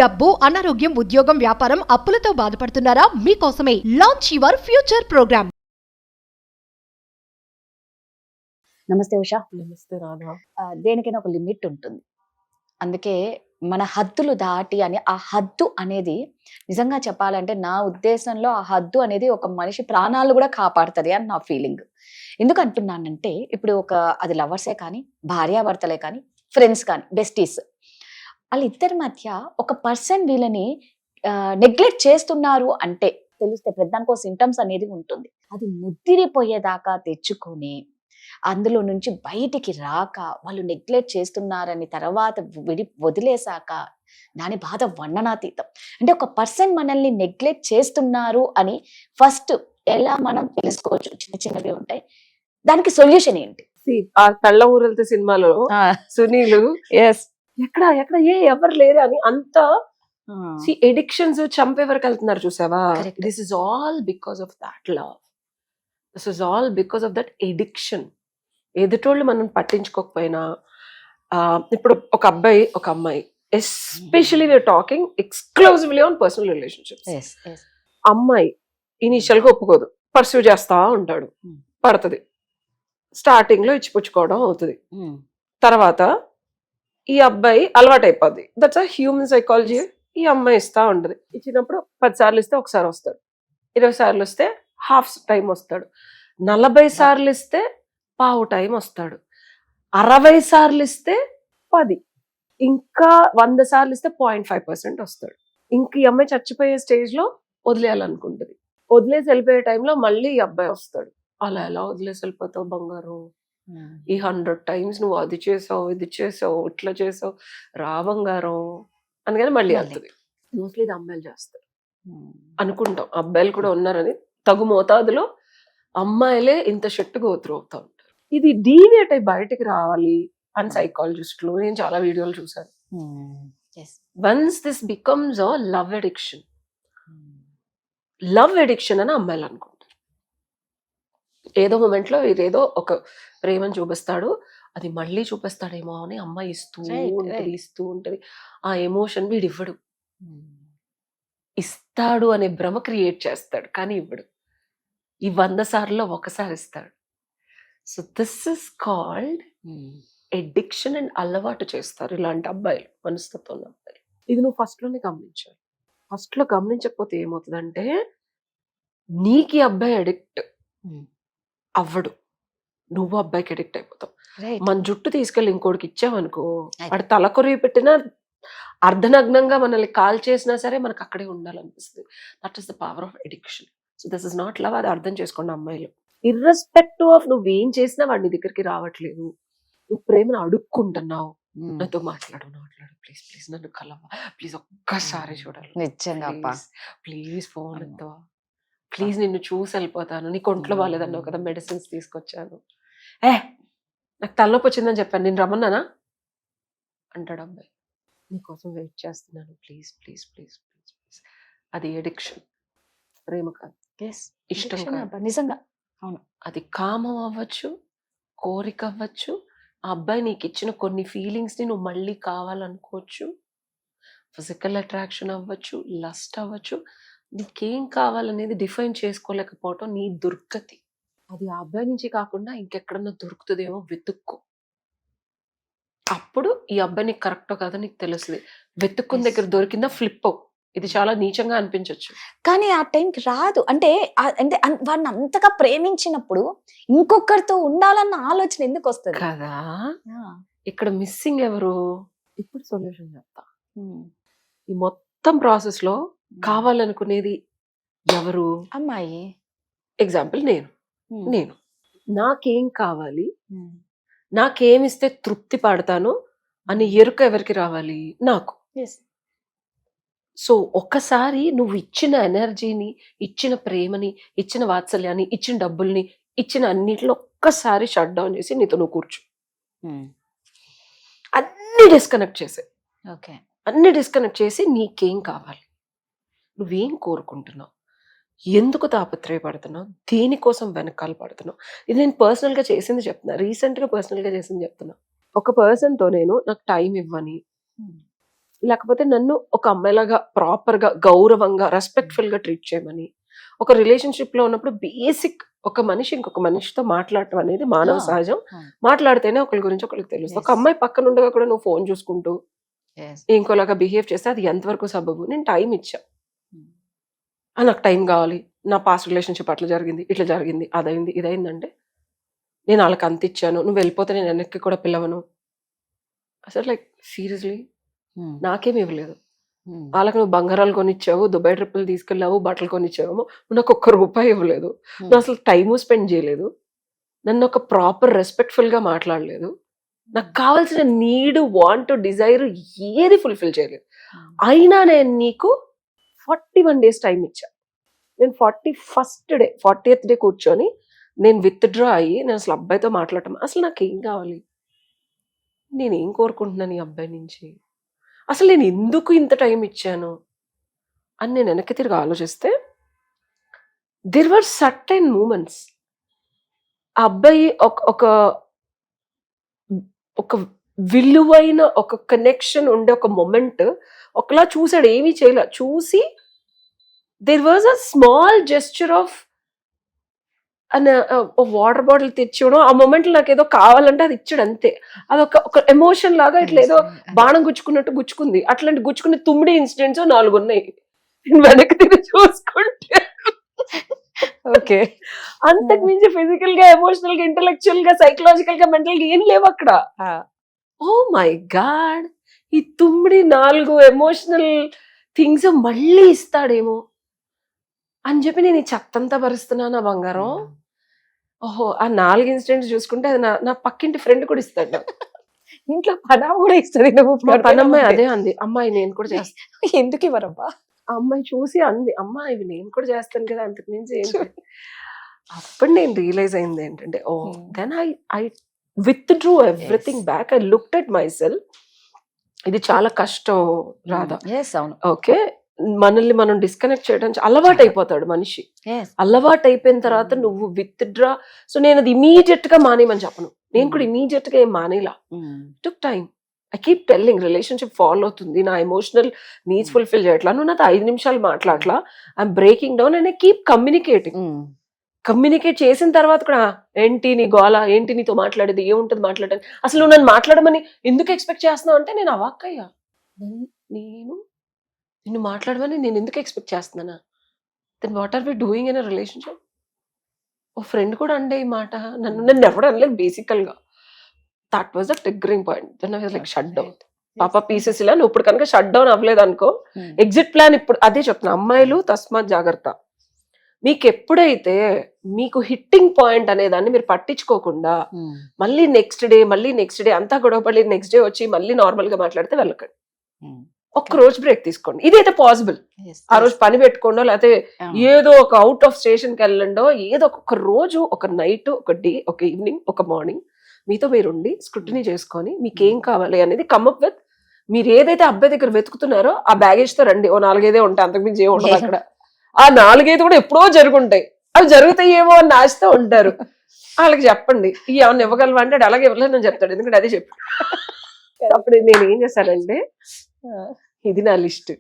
డబ్బు, అనారోగ్యం, ఉద్యోగం, వ్యాపారం, అప్పులతో బాధపడుతున్నారా? మీకోసమే లాంచ్ యువర్ ఫ్యూచర్ ప్రోగ్రామ్. నమస్తే ఉషా. నమస్తే రాధా. దేనికైనా ఒక లిమిట్ ఉంటుంది. అందుకే మన హద్దులు దాటి అని ఆ హద్దు అనేది నిజంగా చెప్పాలంటే నా ఉద్దేశంలో ఆ హద్దు అనేది ఒక మనిషి ప్రాణాలు కూడా కాపాడుతుంది అని నా ఫీలింగ్. ఎందుకు అంటున్నానంటే ఇప్పుడు అది లవర్సే కానీ, భార్యాభర్తలే కానీ, ఫ్రెండ్స్ కానీ, బెస్టీస్, వాళ్ళిద్దరి మధ్య ఒక పర్సన్ వీళ్ళని నెగ్లెక్ట్ చేస్తున్నారు అంటే తెలిస్తే ప్రతిదానికో సింటమ్స్ అనేది ఉంటుంది. అది ముద్దిరిపోయేదాకా తెచ్చుకొని అందులో నుంచి బయటికి రాక వాళ్ళు నెగ్లెక్ట్ చేస్తున్నారని తర్వాత వదిలేశాక దాని బాధ వర్ణనాతీతం. అంటే ఒక పర్సన్ మనల్ని నెగ్లెక్ట్ చేస్తున్నారు అని ఫస్ట్ ఎలా మనం తెలుసుకోవచ్చు? చిన్న చిన్నవి ఉంటాయి. దానికి సొల్యూషన్ ఏంటి? ఆ కళ్ళ ఊరెళ్తే సినిమాలో సునీల్ ఎక్కడ ఎవరు లేరు అని అంత ఎడిక్షన్స్ చంపే వరకు వెళ్తున్నారు చూసావా? This is all because of that love. This is all because of that addiction. ఎదుటోళ్ళు మనం పట్టించుకోకపోయినా ఇప్పుడు ఒక అబ్బాయి ఒక అమ్మాయి, especially we are talking exclusively on personal relationships. అమ్మాయి ఇనిషియల్ గా ఒప్పుకోదు, పర్సూ చేస్తా ఉంటాడు, పడుతుంది, స్టార్టింగ్ లో ఇచ్చిపుచ్చుకోవడం అవుతుంది, తర్వాత ఈ అబ్బాయి అలవాటు అయిపోద్ది. That's a human psychology. ఈ అమ్మాయి ఇస్తా ఉంటది, ఇచ్చినప్పుడు 10 సార్లు ఇస్తే ఒకసారి వస్తాడు, 20 సార్లు ఇస్తే హాఫ్ టైం వస్తాడు, 40 సార్లు ఇస్తే పావు టైం వస్తాడు, 60 సార్లు ఇస్తే 10, ఇంకా 100 సార్లు ఇస్తే 0.5% వస్తాడు. ఇంక ఈ అమ్మాయి చచ్చిపోయే స్టేజ్ లో వదిలేయాలనుకుంటుంది. వదిలేసి వెళ్ళిపోయే టైంలో మళ్ళీ ఈ అబ్బాయి వస్తాడు. అలా ఎలా వదిలేసి వెళ్ళిపోతావు బంగారం? ఈ 100 టైమ్స్ నువ్వు అది చేసావు, ఇది చేసావు, ఇట్లా చేసావు, రా బంగారం అనగానే మళ్ళీ వెళ్తుంది. మోస్ట్లీ ఇది అమ్మాయిలు చేస్తారు అనుకుంటాం. అబ్బాయిలు కూడా ఉన్నారని తగు మోతాదులో అమ్మాయిలే ఇంత షెట్టు గోత్రు అవుతా ఉంటారు. ఇది డీవియేట్ అయి బయటికి రావాలి అని సైకాలజిస్టులు, నేను చాలా వీడియోలు చూసాను. Once this becomes a love addiction అని అమ్మాయిలు అనుకుంటారు. ఏదో మూమెంట్ లో ఇదేదో ఒక ప్రేమను చూపిస్తాడు, అది మళ్ళీ చూపిస్తాడేమో అని అమ్మాయి ఇస్తూ ఉంటది. ఆ ఎమోషన్ వీడు ఇవ్వడు, ఇస్తాడు అనే భ్రమ క్రియేట్ చేస్తాడు కానీ ఇవ్వడు. ఈ 100 సార్లు ఒకసారి ఇస్తాడు. So this is called addiction. And అలవాటు చేస్తారు ఇలాంటి అబ్బాయిలు, మనస్తత్వం ఉన్న అబ్బాయిలు. ఇది నువ్వు ఫస్ట్ లోనే గమనించాలి. ఫస్ట్ లో గమనించకపోతే ఏమవుతుందంటే నీకు ఈ అబ్బాయి అడిక్ట్ అవ్వడు, నువ్వు అబ్బాయికి అడిక్ట్ అయిపోతావు. మన జుట్టు తీసుకెళ్ళి ఇంకోటికి ఇచ్చావనుకో, వాడు తల కొరివి పెట్టినా అర్ధనగ్నంగా మనల్ని కాల్ చేసినా సరే మనకు అక్కడే ఉండాలనిపిస్తుంది. That is the power of addiction. So this is not love. అది అర్థం చేసుకోండి అమ్మాయిలు. ఇర్రెస్పెక్టివ్ ఆఫ్ నువ్వేం చేసినా వాడి దగ్గరికి రావట్లేదు, నువ్వు ప్రేమను అడుక్కుంటున్నావు, నాతో మాట్లాడు ప్లీజ్ ప్లీజ్, నన్ను కలవా ప్లీజ్, ఒక్కసారి చూడాలి, నిజంగా ప్లీజ్ ఫోన్ ఎత్తవా ప్లీజ్, నిన్ను చూసి వెళ్ళిపోతాను, నీకు ఒంట్లో బాగాలేదన్నావు కదా, మెడిసిన్స్ తీసుకొచ్చాను, నాకు తలనొప్పి వచ్చిందని చెప్పాను, నేను రమ్మన్నానా అంటాడు అబ్బాయి. నీకోసం వెయిట్ చేస్తున్నాను, please please please please please. అది ఎడిక్షన్, ప్రేమ కాదు, ఇష్టం కాదు. నిజంగా అవును. అది కామం అవ్వచ్చు, కోరిక అవ్వచ్చు, ఆ అబ్బాయి నీకు ఇచ్చిన కొన్ని ఫీలింగ్స్ ని నువ్వు మళ్ళీ కావాలనుకోవచ్చు, ఫిజికల్ అట్రాక్షన్ అవ్వచ్చు, లస్ట్ అవ్వచ్చు. నీకేం కావాలనేది డిఫైన్ చేసుకోలేకపోవటం నీ దుర్గతి. అది ఆ అబ్బాయి నుంచి కాకుండా ఇంకెక్కడన్నా దొరుకుతుందేమో వెతుక్కో. అప్పుడు ఈ అబ్బాయి నీకు కరెక్టో కాదో నీకు తెలుస్తుంది. వెతుక్కున్న దగ్గర దొరికిందా ఫ్లిప్ అవు. ఇది చాలా నీచంగా అనిపించవచ్చు కానీ ఆ టైంకి రాదు. అంటే వాడిని అంతగా ప్రేమించినప్పుడు ఇంకొకరితో ఉండాలన్న ఆలోచన ఎందుకు వస్తుంది కదా? ఇక్కడ మిస్సింగ్ ఎవరు? ఇప్పుడు సొల్యూషన్ చెప్తా. ఈ మొత్తం ప్రాసెస్ లో కావాలనుకునేది ఎవరు? అమ్మాయి. ఎగ్జాంపుల్ నేను నాకేం కావాలి, నాకేమిస్తే తృప్తి పడతాను అని ఎరుక ఎవరికి రావాలి? నాకు. సో ఒక్కసారి నువ్వు ఇచ్చిన ఎనర్జీని, ఇచ్చిన ప్రేమని, ఇచ్చిన వాత్సల్యాన్ని, ఇచ్చిన డబ్బుల్ని, ఇచ్చిన అన్నిటిలో ఒక్కసారి షట్ డౌన్ చేసి నీతో నువ్వు కూర్చో. అన్ని డిస్కనెక్ట్ చేసి నీకేం కావాలి, నువ్వేం కోరుకుంటున్నావు, ఎందుకు తాపత్రయపడుతున్నావు, దేనికోసం వెనకాల పడుతున్నావు. ఇది నేను పర్సనల్గా చేసింది చెప్తున్నా, రీసెంట్గా పర్సనల్గా చేసింది చెప్తున్నా. ఒక పర్సన్తో నాకు టైం ఇవ్వని, లేకపోతే నన్ను ఒక అమ్మాయిలాగా ప్రాపర్ గా గౌరవంగా రెస్పెక్ట్ఫుల్ గా ట్రీట్ చేయమని. ఒక రిలేషన్షిప్ లో ఉన్నప్పుడు బేసిక్ ఒక మనిషి ఇంకొక మనిషితో మాట్లాడటం అనేది మానవ సహజం. మాట్లాడితేనే ఒకరి గురించి ఒకరికి తెలుస్తుంది. ఒక అమ్మాయి పక్కన ఉండగా కూడా నువ్వు ఫోన్ చూసుకుంటూ ఇంకోలాగా బిహేవ్ చేస్తే అది ఎంతవరకు సబబు? నేను టైం ఇచ్చా, నాకు టైం కావాలి, నా పాస్ట్ రిలేషన్షిప్ అట్లా జరిగింది, ఇట్లా జరిగింది, అదైంది, ఇదైందంటే నేను వాళ్ళకి అంత ఇచ్చాను, నువ్వు వెళ్ళిపోతే నేను వెనక్కి కూడా పిలవను. అసలు లైక్ సీరియస్లీ నాకేమి ఇవ్వలేదు. వాళ్ళకి నువ్వు బంగారాలు కొనిచ్చావు, దుబాయ్ ట్రిప్పులు తీసుకెళ్ళావు, బట్టలు కొనిచ్చావు, నువ్వు నాకు ₹1 ఇవ్వలేదు, నువ్వు అసలు టైము స్పెండ్ చేయలేదు, నన్ను ఒక ప్రాపర్ రెస్పెక్ట్ఫుల్ గా మాట్లాడలేదు, నాకు కావాల్సిన నీడ్, వాంట్, డిజైర్ ఏది ఫుల్ఫిల్ చేయలేదు. అయినా నేను నీకు 41 days టైం ఇచ్చా. నేను 40th డే కూర్చొని నేను విత్డ్రా అయ్యి నేను అసలు అబ్బాయితో మాట్లాడటం, అసలు నాకేం కావాలి, నేనేం కోరుకుంటున్నాను ఈ అబ్బాయి నుంచి, అసలు నేను ఎందుకు ఇంత టైం ఇచ్చాను అని నేను వెనక్కి తిరిగి ఆలోచిస్తే దేర్ వర్ సర్టైన్ మూమెంట్స్. ఆ అబ్బాయి ఒక విలువైన ఒక కనెక్షన్ ఉండే ఒక మొమెంట్ ఒకలా చూసాడు, ఏమీ చేయలే, చూసి there was a small gesture of water bottle తెచ్చివడం. ఆ మూమెంట్ నాకు ఏదో కావాలంటే అది ఇచ్చాడు అంతే. అది ఒక ఎమోషన్ లాగా ఇట్లా ఏదో బాణం గుచ్చుకున్నట్టు గుచ్చుకుంది. అట్లాంటి గుచ్చుకునే 9 ఇన్సిడెంట్స్ 4 ఉన్నాయి వెనక్కి తిరిగి చూసుకుంటే. ఓకే, అంతకు మించి ఫిజికల్ గా, ఎమోషనల్ గా, ఇంటెలెక్చువల్ గా, సైకలాజికల్ గా, మెంటల్ గా ఏం లేవు అక్కడ. ఓ మై గాడ్, ఈ 4 ఎమోషనల్ థింగ్స్ మళ్ళీ ఇస్తాడేమో అని చెప్పి నేను ఈ చెత్తంతా భరిస్తున్నాను ఆ బంగారం. ఓహో, ఆ 4 ఇన్సిడెంట్స్ చూసుకుంటే అది నా పక్కింటి ఫ్రెండ్ కూడా ఇస్తాడు. ఇంట్లో పనామ కూడా ఇస్తుంది. మా పనమ్మాయి అదే అంది, అమ్మాయి నేను కూడా చేస్తాను. ఎందుకు ఇవ్వరబ్బా? ఆ అమ్మాయి చూసి అంది, అమ్మా ఇవి నేను కూడా చేస్తాను కదా, అంతకు మించి ఏంటి. అప్పుడు నేను రియలైజ్ అయింది ఏంటంటే, oh then I withdrew everything back. I looked at my self. ఇది చాలా కష్టం రాధా. ఓకే, మనల్ని మనం డిస్కనెక్ట్ చేయడం అలవాటు అయిపోతాడు మనిషి. అలవాటు అయిపోయిన తర్వాత నువ్వు విత్డ్రా. సో నేను అది ఇమీడియట్ గా మానేయమని చెప్పను, నేను కూడా ఇమీడియట్ గా ఏం మానేలా. Took time. I keep telling, relationship follow అవుతుంది, నా ఎమోషనల్ నీడ్స్ ఫుల్ఫిల్ చేయట్లా, నువ్వు నాతో 5 నిమిషాలు మాట్లాడలా, I'm breaking down and I keep communicating. Communicate చేసిన తర్వాత కూడా ఏంటి నీ గోల, ఏంటి నీతో మాట్లాడేది, ఏముంటది మాట్లాడని, అసలు నువ్వు నన్ను మాట్లాడమని ఎందుకు ఎక్స్పెక్ట్ చేస్తున్నావు అంటే నేను అవాక్కయ్యా. నేను నిన్ను మాట్లాడమని నేను ఎందుకు ఎక్స్పెక్ట్ చేస్తున్నానా? Then what are we doing in a relationship? ఓ ఫ్రెండ్ కూడా అంటే ఈ మాట నన్ను ఎవరు అనలేదు బేసికల్ గా. That was the triggering point. Then I was like shut down. పాప పీసెస్ ఇలా, నువ్వు ఇప్పుడు కనుక షట్ డౌన్ అవ్వలేదు అనుకో, ఎగ్జిట్ ప్లాన్ ఇప్పుడు అదే చెప్తున్నా, అమ్మాయిలు తస్మాత్ జాగ్రత్త. మీకు ఎప్పుడైతే మీకు హిట్టింగ్ పాయింట్ అనే దాన్ని మీరు పట్టించుకోకుండా మళ్ళీ నెక్స్ట్ డే అంతా గొడవపడి నెక్స్ట్ డే వచ్చి మళ్ళీ నార్మల్ గా మాట్లాడితే వెళ్ళకండి. ఒక్క రోజు బ్రేక్ తీసుకోండి, ఇదైతే పాసిబుల్. ఆ రోజు పని పెట్టుకోండో, లేకపోతే ఏదో ఒక అవుట్ ఆఫ్ స్టేషన్ కి వెళ్ళండో, ఏదో ఒక రోజు, ఒక నైట్, ఒక డే, ఒక ఈవినింగ్, ఒక మార్నింగ్ మీతో మీరు ఉండి స్క్రూటినీ చేసుకొని మీకేం కావాలి అనేది కమ్అప్ విత్. మీరు ఏదైతే అబ్బాయి దగ్గర వెతుకుతున్నారో ఆ బ్యాగేజ్ తో రండి. ఓ 4-5 ఉంటాయి, అంతకుమించి ఏమి ఉండదు అక్కడ. ఆ 4-5 కూడా ఎప్పుడో జరుగుంటాయి, అవి జరుగుతాయేమో అని ఆశతో ఉంటారు. వాళ్ళకి చెప్పండి, ఏమన్నా ఇవ్వగలవా అంటే అలాగే ఇవ్వలేదు అని చెప్తాడు, ఎందుకంటే అదే చెప్పు. అప్పుడు నేను ఏం చేశానంటే, ఇది నా లిస్ట్.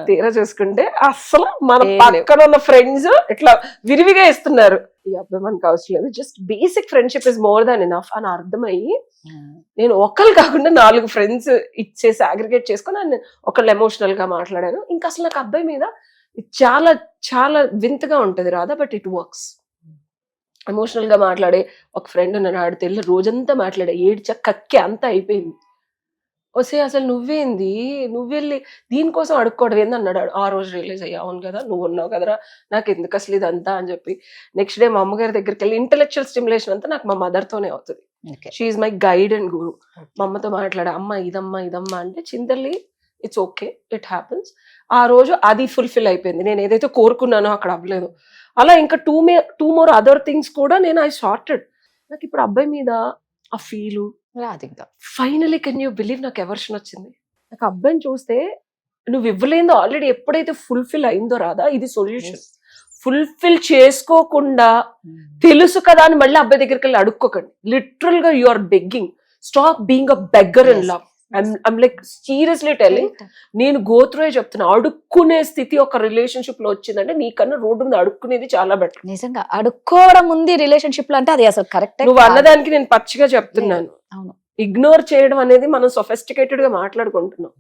తీరా చూసుకుంటే అసలు మన పక్కన ఉన్న ఫ్రెండ్స్ ఇట్లా విరివిగా ఇస్తున్నారు. ఈ అబ్బాయి మనకు అవసరం లేదు, just basic friendship is more than enough అని అర్థమయ్యి నేను ఒకళ్ళు కాకుండా 4 ఫ్రెండ్స్ ఇచ్చేసి అగ్రిగేట్ చేసుకుని ఒకళ్ళు ఎమోషనల్ గా మాట్లాడాను. ఇంకా అసలు నాకు అబ్బాయి మీద చాలా చాలా వింతగా ఉంటది రాదా, బట్ ఇట్ వర్క్స్. ఎమోషనల్ గా మాట్లాడే ఒక ఫ్రెండ్ ఉన్నాడు, ఆడితే వెళ్ళి రోజంతా మాట్లాడే, ఏడ్చా కక్కి అంతా అయిపోయింది. వస్తే అసలు నువ్వేంది, నువ్వెళ్ళి దీనికోసం అడుక్కోవడం ఏంది అన్నాడు. ఆ రోజు రియలైజ్ అయ్యా, అవును కదా నువ్వు ఉన్నావు కదరా, నాకు ఎందుకు అసలు ఇదంతా అని చెప్పి నెక్స్ట్ డే మా అమ్మగారి దగ్గరికి వెళ్ళి ఇంటెలెక్చువల్ స్టిమ్యులేషన్ అంతా నాకు మా మదర్తోనే అవుతుంది. షీఈ్ మై గైడ్ అండ్ గురు. మా అమ్మతో మాట్లాడా, అమ్మ ఇదమ్మా అంటే చింతల్లి ఇట్స్ ఓకే, ఇట్ హ్యాపెన్స్. ఆ రోజు అది ఫుల్ఫిల్ అయిపోయింది, నేను ఏదైతే కోరుకున్నానో అక్కడ అవ్వలేదు. అలా ఇంకా 2 more అదర్ థింగ్స్ కూడా నేను ఐ సార్టెడ్. నాకు ఇప్పుడు అబ్బాయి మీద ఆ ఫీలు రాదు ఇంకా. ఫైనలీ కెన్ యూ బిలీవ్ నాకు ఎవర్షన్ వచ్చింది. నాకు అబ్బాయిని చూస్తే నువ్వు ఇవ్వలేదో ఆల్రెడీ ఎప్పుడైతే ఫుల్ఫిల్ అయిందో రాదా, ఇది సొల్యూషన్. ఫుల్ఫిల్ చేసుకోకుండా తెలుసు కదా అని మళ్ళీ అబ్బాయి దగ్గరికి వెళ్ళి అడుక్కోకండి. లిటరల్ గా you are begging. Stop being a beggar in love. I'm like seriously telling, నేను గోత్రోయే చెప్తున్నా. అడుక్కునే స్థితి ఒక రిలేషన్షిప్ లో వచ్చిందంటే నీకన్నా రోడ్డు మీద అడుక్కునేది చాలా బెటర్. నిజంగా అడుక్కోవడం ఉంది రిలేషన్షిప్ లో అంటే అది అసలు కరెక్ట్. నువ్వు అన్నదానికి నేను పచ్చిగా చెప్తున్నాను. అవును. ఇగ్నోర్ చేయడం అనేది మనం సొఫిస్టికేటెడ్ గా మాట్లాడుకుంటున్నాం.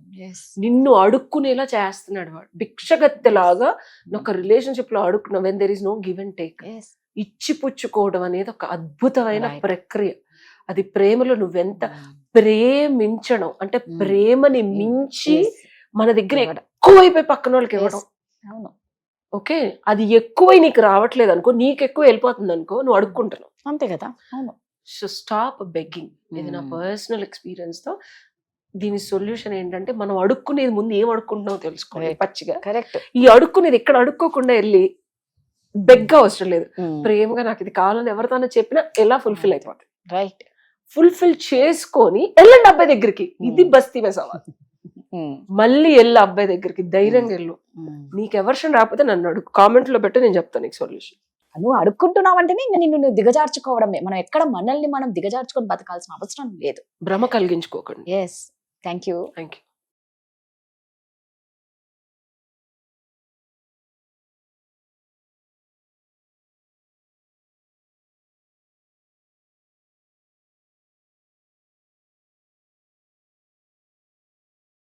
నిన్ను అడుక్కునేలా చేస్తున్నాడు వాడు, భిక్షగత్తెలాగా ఒక రిలేషన్షిప్ లో అడుక్కున్నావు. When there is no give and take. ఇచ్చి పుచ్చుకోవడం అనేది ఒక అద్భుతమైన ప్రక్రియ. అది ప్రేమలో నువ్వెంత ప్రేమించడం అంటే ప్రేమని మించి మన దగ్గర ఎక్కువైపోయి పక్కన వాళ్ళకి ఇవ్వడం. ఓకే, అది ఎక్కువై నీకు రావట్లేదు అనుకో, నీకు ఎక్కువ వెళ్ళిపోతుంది అనుకో, నువ్వు అడుక్కుంటున్నావు. అంతే కదా. అవును. So stop begging. ఇది నా పర్సనల్ ఎక్స్పీరియన్స్ తో. దీని సొల్యూషన్ ఏంటంటే మనం అడుక్కునేది ముందు ఏం అడుక్కుంటున్నావు తెలుసుకోవాలి పచ్చిగా. కరెక్ట్. ఈ అడుక్కునేది ఎక్కడ అడుక్కోకుండా వెళ్ళి బెగ్గా అవసరం లేదు. ప్రేమగా నాకు ఇది కావాలని ఎవరితోనో చెప్పినా ఎలా ఫుల్ఫిల్ అయిపోతుంది. రైట్. ఫుల్ఫిల్ చేసుకొని వెళ్ళండి అబ్బాయి దగ్గరికి. ఇది బస్తీ మే సవాల్. మళ్ళీ వెళ్ళు అబ్బాయి దగ్గరికి, ధైర్యంగా వెళ్ళు. నీకు ఎవర్షన్ రాకపోతే నన్ను అడుగు, కామెంట్ లో పెట్టి నేను చెప్తాను నీకు సొల్యూషన్. నువ్వు అడుక్కుంటున్నావంటేనే ఇంకా నిన్ను దిగజార్చుకోవడమే. మనం ఎక్కడ మనల్ని మనం దిగజార్చుకొని బతకాల్సిన అవసరం లేదు. భ్రమ కలిగించుకోకండి. Yes, thank you. Thank you.